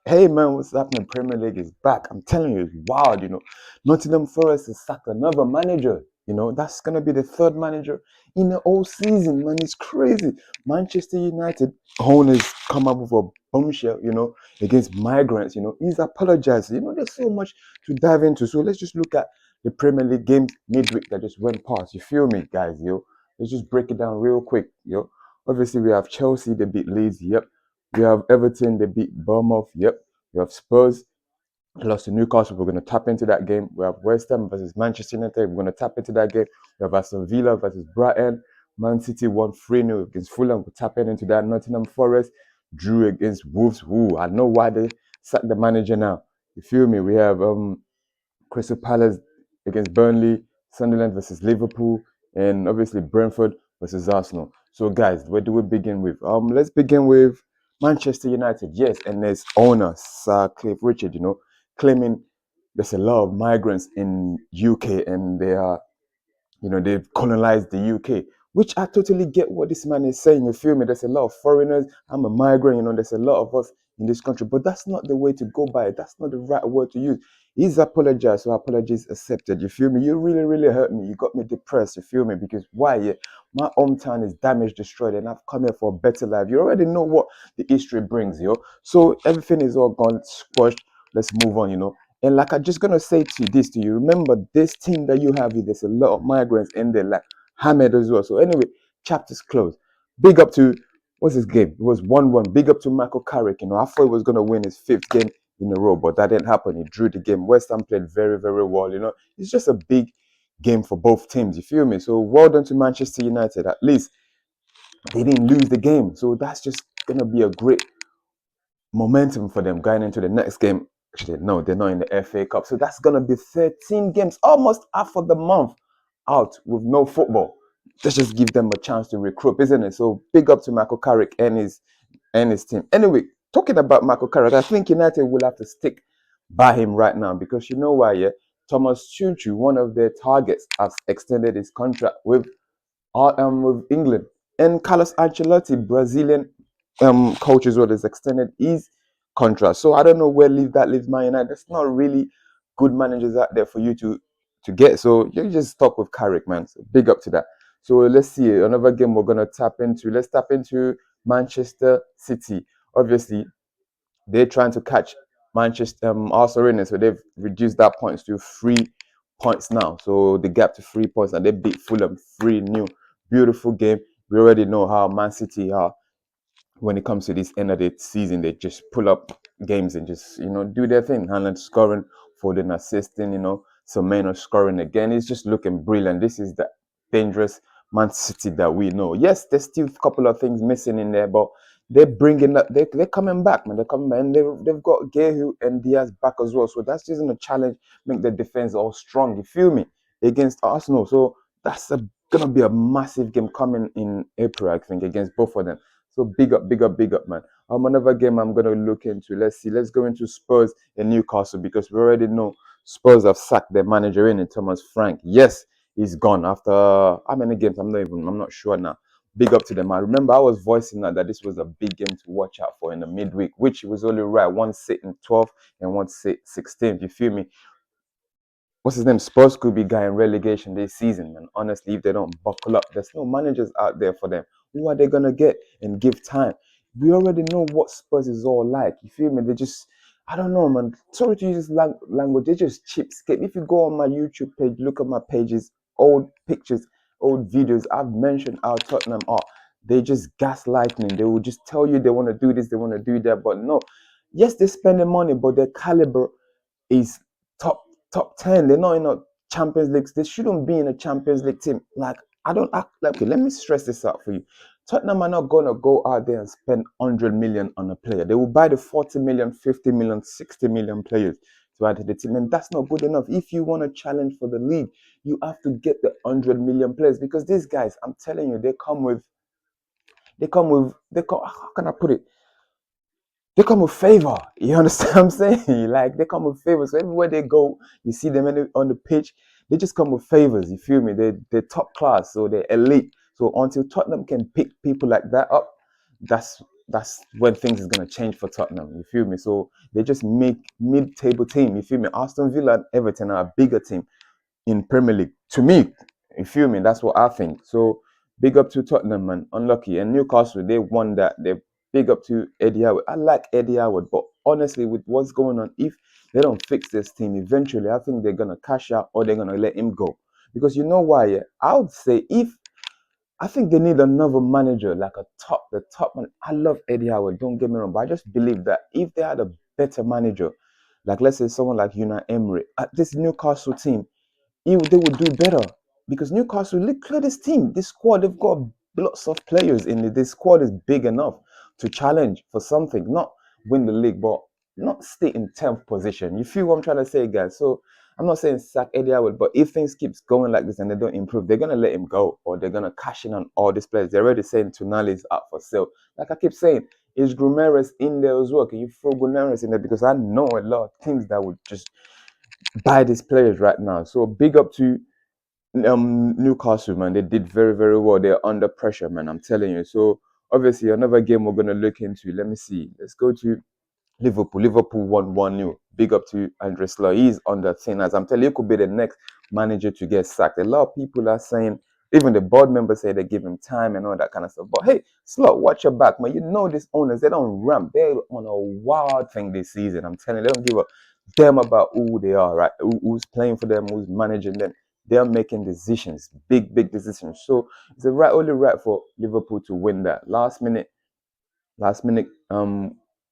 Hey man, what's happening? Premier League is back. I'm telling you, it's wild. Nottingham Forest has sacked another manager. That's gonna be the third manager in the whole season, man. It's crazy. Manchester United owners come up with a bombshell, against migrants. He's apologized. There's so much to dive into. So let's just look at the Premier League games midweek that just went past. You feel me, guys? Let's just break it down real quick. Obviously, we have Chelsea, they beat Leeds. Yep. We have Everton, they beat Bournemouth. Yep. We have Spurs, lost to Newcastle. We're going to tap into that game. We have West Ham versus Manchester United. We're going to tap into that game. We have Aston Villa versus Brighton. Man City won 3-0 against Fulham. We're tapping into that. Nottingham Forest drew against Wolves. Ooh, I know why they sacked the manager now. You feel me? We have Crystal Palace against Burnley, Sunderland versus Liverpool, and obviously Brentford versus Arsenal. So, guys, where do we begin with? Let's begin with Manchester United. Yes, and there's owner Sir Cliff Richard, claiming there's a lot of migrants in UK and they've colonized the UK, which I totally get what this man is saying. You feel me? There's a lot of foreigners. I'm a migrant, there's a lot of us in this country, but that's not the way to go by it. That's not the right word to use. He's apologized, so apologies accepted. You feel me? You really, really hurt me. You got me depressed. You feel me? Because why? Yeah, my hometown is damaged, destroyed, and I've come here for a better life. You already know what the history brings, So everything is all gone, squashed. Let's move on. And like I'm just gonna say to you, remember this team that you have here, there's a lot of migrants in there, like Hamed as well. So anyway, chapter's closed. Big up to what's his game? It was 1-1. Big up to Michael Carrick. I thought he was gonna win his 5th game in a row, but that didn't happen. He drew the game. West Ham played very, very well. It's just a big game for both teams. You feel me? So well done to Manchester United. At least they didn't lose the game. So that's just gonna be a great momentum for them going into the next game. Actually, no, they're not in the FA Cup. So that's going to be 13 games, almost half of the month out with no football. Let's just give them a chance to recruit, isn't it? So big up to Michael Carrick and his team. Anyway, talking about Michael Carrick, I think United will have to stick by him right now because you know why, yeah? Thomas Tuchel, one of their targets, has extended his contract with England. And Carlos Ancelotti, Brazilian coach as well, has extended his contract. So I don't know where that leaves Man United. There's not really good managers out there for you to get. So you just stuck with Carrick, man. So big up to that. So let's see another game we're gonna tap into. Let's tap into Manchester City. Obviously, they're trying to catch Manchester Arsenal, so they've reduced that points to 3 points now. So the gap to 3 points, and they beat Fulham 3-0. Beautiful game. We already know how Man City are when it comes to this end of the season. They just pull up games and just do their thing. Haaland scoring, Foden assisting, Semenyo scoring again. It's just looking brilliant. This is the dangerous Man City that we know. Yes, there's still a couple of things missing in there, but they're bringing that. They're coming back, man. They're coming back, and they've got Gehu and Diaz back as well. So that's just a challenge. Make the defense all strong. You feel me? Against Arsenal. So that's gonna be a massive game coming in April, I think, against both of them. So big up, big up, big up, man. Another game I'm gonna look into. Let's see. Let's go into Spurs and Newcastle because we already know Spurs have sacked their manager in Thomas Frank. Yes, he's gone after how many games? I'm not sure now. Big up to them. I remember I was voicing that this was a big game to watch out for in the midweek, which was only right. One sit in 12th and one sit 16th. You feel me? What's his name? Spurs could be going relegation this season, man. Honestly, if they don't buckle up, there's no managers out there for them. Who are they gonna get and give time? We already know what Spurs is all like. You feel me? They just, I don't know, man. Sorry to use this language. They just cheapskate. If you go on my YouTube page, look at my pages, old pictures, old videos. I've mentioned how Tottenham are. They just gaslighting. They will just tell you they want to do this, they want to do that, but no. Yes, they're spending money, but their caliber is top 10. They're not in a Champions League. They shouldn't be in a Champions League team. Like, I don't act like, okay, let me stress this out for you. Tottenham are not going to go out there and spend 100 million on a player. They will buy the 40 million, 50 million, 60 million players to add to the team. And that's not good enough. If you want to challenge for the league, you have to get the 100 million players because these guys, I'm telling you, how can I put it? They come with favor. You understand what I'm saying? Like, they come with favors. So everywhere they go, you see them on the pitch, they just come with favors. You feel me? They're top class, so they're elite. So until Tottenham can pick people like that up, that's that's when things is gonna change for Tottenham. You feel me? So they just make mid-table team. You feel me? Aston Villa and Everton are a bigger team in Premier League. To me, you feel me? That's what I think. So big up to Tottenham, man. Unlucky. And Newcastle, they won that. They big up to Eddie Howard. I like Eddie Howard, but honestly, with what's going on, if they don't fix this team eventually, I think they're gonna cash out or they're gonna let him go. Because you know why? Yeah? I would say if I think they need another manager, like the top man. I love Eddie Howard, don't get me wrong, but I just believe that if they had a better manager, like let's say someone like Unai Emery, at this Newcastle team, they would do better because Newcastle, look at this team, this squad, they've got lots of players in it. This squad is big enough to challenge for something, not win the league, but not stay in 10th position. You feel what I'm trying to say, guys? So I'm not saying sack Eddie Howard, but if things keeps going like this and they don't improve, they're gonna let him go or they're gonna cash in on all these players. They're already saying Tonali is up for sale. Like I keep saying, is Guimaraes in there as well? Can you throw Guimaraes in there? Because I know a lot of teams that would just buy these players right now. So big up to Newcastle, man. They did very, very well. They're under pressure, man. I'm telling you. So obviously another game we're gonna look into. Let me see. Let's go to Liverpool. Liverpool won 1-0. Big up to Andre Slot. He's on the thing. As I'm telling you, he could be the next manager to get sacked. A lot of people are saying, even the board members say they give him time and all that kind of stuff. But hey, Slot, watch your back, man. You know these owners, they don't ramp. They're on a wild thing this season. I'm telling you, they don't give a damn about who they are, right? Who's playing for them, who's managing them. They're making decisions, big, big decisions. So it's only right for Liverpool to win that. Last minute, I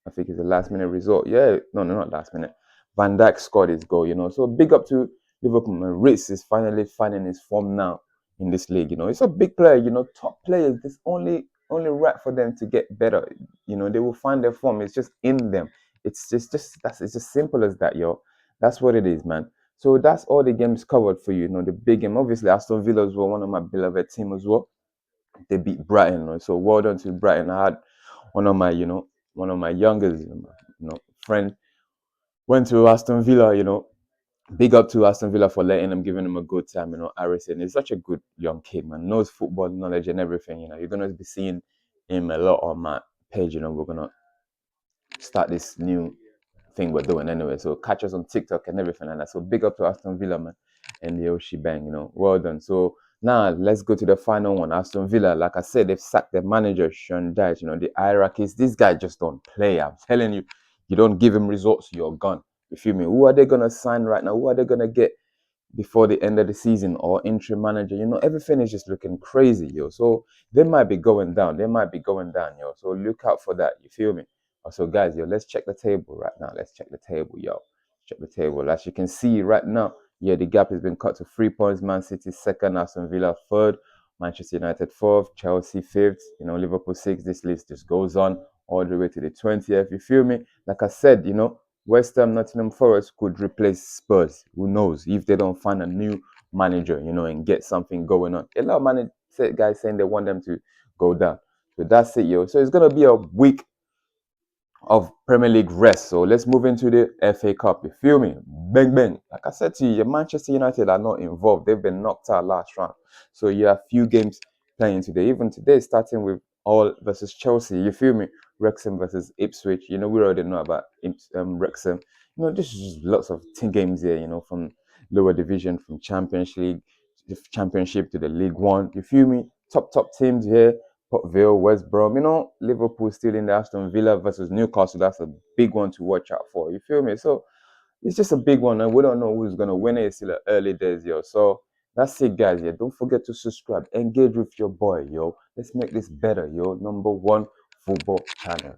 think it's a last minute result. Yeah, no, not last minute. Van Dijk scored his goal, So big up to Liverpool. And Ritz is finally finding his form now in this league, It's a big player, top players. It's only right for them to get better. They will find their form. It's just in them. It's just simple as that, yo. That's what it is, man. So that's all the games covered for you. The big game. Obviously, Aston Villa as well, one of my beloved team as well. They beat Brighton, so well done to Brighton. I had one of my youngest, friend went to Aston Villa, Big up to Aston Villa for letting them, giving him a good time, Harrison is such a good young kid, man. Knows football knowledge and everything, You're gonna be seeing him a lot on my page, We're gonna start this new thing we're doing anyway. So catch us on TikTok and everything like that. So big up to Aston Villa, man, and the Oshi Bang, Well done. So now let's go to the final one. Aston Villa, like I said, they've sacked their manager, Sean Dyche. The hierarchies. This guy just don't play. I'm telling you, you don't give him results, you're gone. You feel me? Who are they gonna sign right now? Who are they gonna get before the end of the season or interim manager? Everything is just looking crazy, yo. So they might be going down. Yo. So look out for that. You feel me? So guys, yo, let's check the table right now. Let's check the table, yo. Check the table. As you can see right now, yeah, the gap has been cut to 3 points. Man City second, Aston Villa third, Manchester United fourth, Chelsea fifth, Liverpool sixth. This list just goes on all the way to the 20th. You feel me? Like I said, West Ham, Nottingham Forest could replace Spurs. Who knows if they don't find a new manager, and get something going on. A lot of guys saying they want them to go down. So that's it, yo. So it's gonna be a week of Premier League rest. So let's move into the FA Cup. You feel me? Bang, bang. Like I said to you, Manchester United are not involved. They've been knocked out last round. So you have few games playing today. Even today, starting with Hull versus Chelsea. You feel me? Wrexham versus Ipswich. We already know about Wrexham. This is just lots of team games here, from lower division, from Championship to the League One. You feel me? Top teams here. Port Vale, West Brom, Liverpool still in the Aston Villa versus Newcastle. That's a big one to watch out for. You feel me? So it's just a big one, and we don't know who's gonna win it. It's still early days, yo. So that's it, guys. Yeah, don't forget to subscribe, engage with your boy, yo. Let's make this better, yo. Number one football channel.